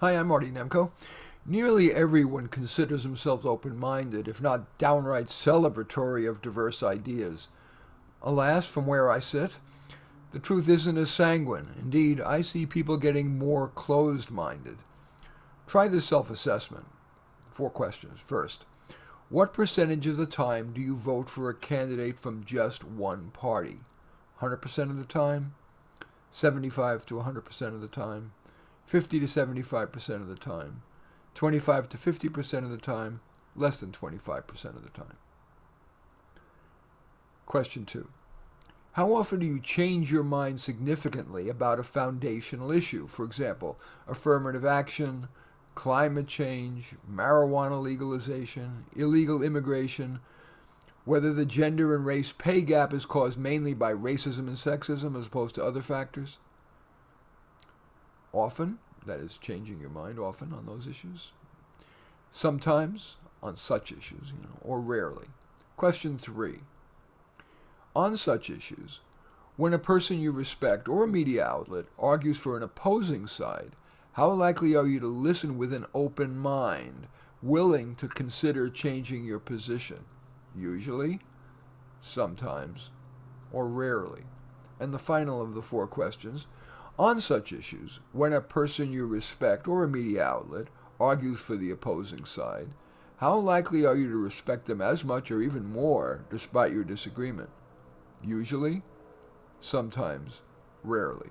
Hi, I'm Marty Nemko. Nearly everyone considers themselves open-minded, if not downright celebratory of diverse ideas. Alas, from where I sit, the truth isn't as sanguine. Indeed, I see people getting more closed-minded. Try this self-assessment. 4 questions. First, what percentage of the time do you vote for a candidate from just one party? 100% of the time? 75 to 100% of the time? 50 to 75% of the time? 25 to 50% of the time? Less than 25% of the time? Question 2. How often do you change your mind significantly about a foundational issue? For example, affirmative action, climate change, marijuana legalization, illegal immigration, whether the gender and race pay gap is caused mainly by racism and sexism as opposed to other factors? Often, that is changing your mind often on those issues. Sometimes on such issues, or rarely. Question 3. On such issues, when a person you respect or a media outlet argues for an opposing side, how likely are you to listen with an open mind, willing to consider changing your position? Usually, sometimes, or rarely. And the final of the 4 questions, on such issues, when a person you respect or a media outlet argues for the opposing side, how likely are you to respect them as much or even more despite your disagreement? Usually, sometimes, rarely.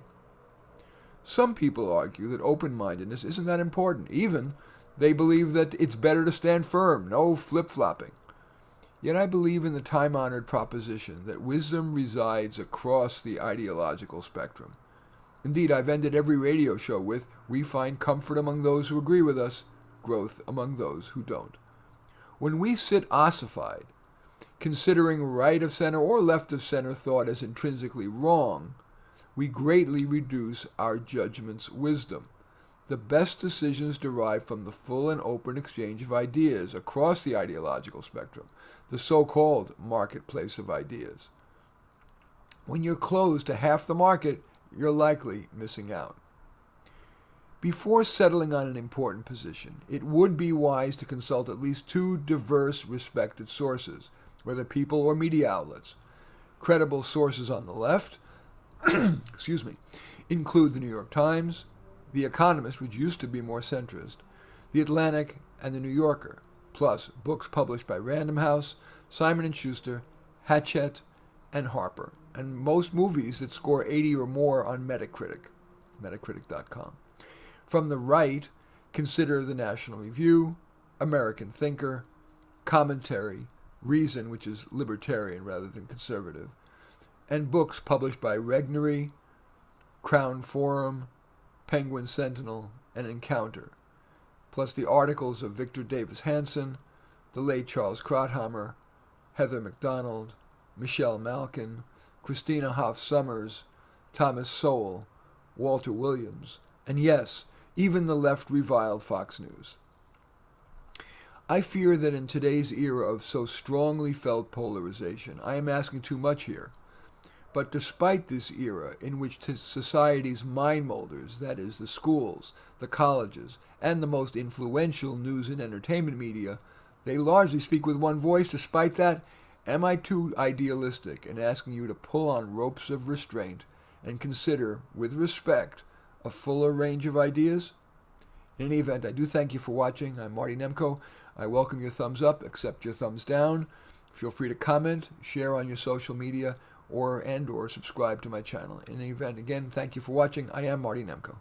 Some people argue that open-mindedness isn't that important. Even they believe that it's better to stand firm, no flip-flopping. Yet I believe in the time-honored proposition that wisdom resides across the ideological spectrum. Indeed, I've ended every radio show with, we find comfort among those who agree with us, growth among those who don't. When we sit ossified, considering right of center or left of center thought as intrinsically wrong, we greatly reduce our judgment's wisdom. The best decisions derive from the full and open exchange of ideas across the ideological spectrum, the so-called marketplace of ideas. When you're closed to half the market, you're likely missing out. Before settling on an important position, it would be wise to consult at least 2 diverse, respected sources, whether people or media outlets. Credible sources on the left include the New York Times, The Economist, which used to be more centrist, The Atlantic, and The New Yorker, plus books published by Random House, Simon & Schuster, Hachette, and Harper, and most movies that score 80 or more on Metacritic, metacritic.com. From the right, consider the National Review, American Thinker, Commentary, Reason, which is libertarian rather than conservative, and books published by Regnery, Crown Forum, Penguin Sentinel, and Encounter, plus the articles of Victor Davis Hanson, the late Charles Krauthammer, Heather MacDonald, Michelle Malkin, Christina Hoff Sommers, Thomas Sowell, Walter Williams, and yes, even the left reviled Fox News. I fear that in today's era of so strongly felt polarization, I am asking too much here. But despite this era in which society's mind molders, that is, the schools, the colleges, and the most influential news and entertainment media, they largely speak with one voice. Despite that, am I too idealistic in asking you to pull on ropes of restraint and consider, with respect, a fuller range of ideas? In any event, I do thank you for watching. I'm Marty Nemko. I welcome your thumbs up, accept your thumbs down. Feel free to comment, share on your social media, or subscribe to my channel. In any event, again, thank you for watching. I am Marty Nemko.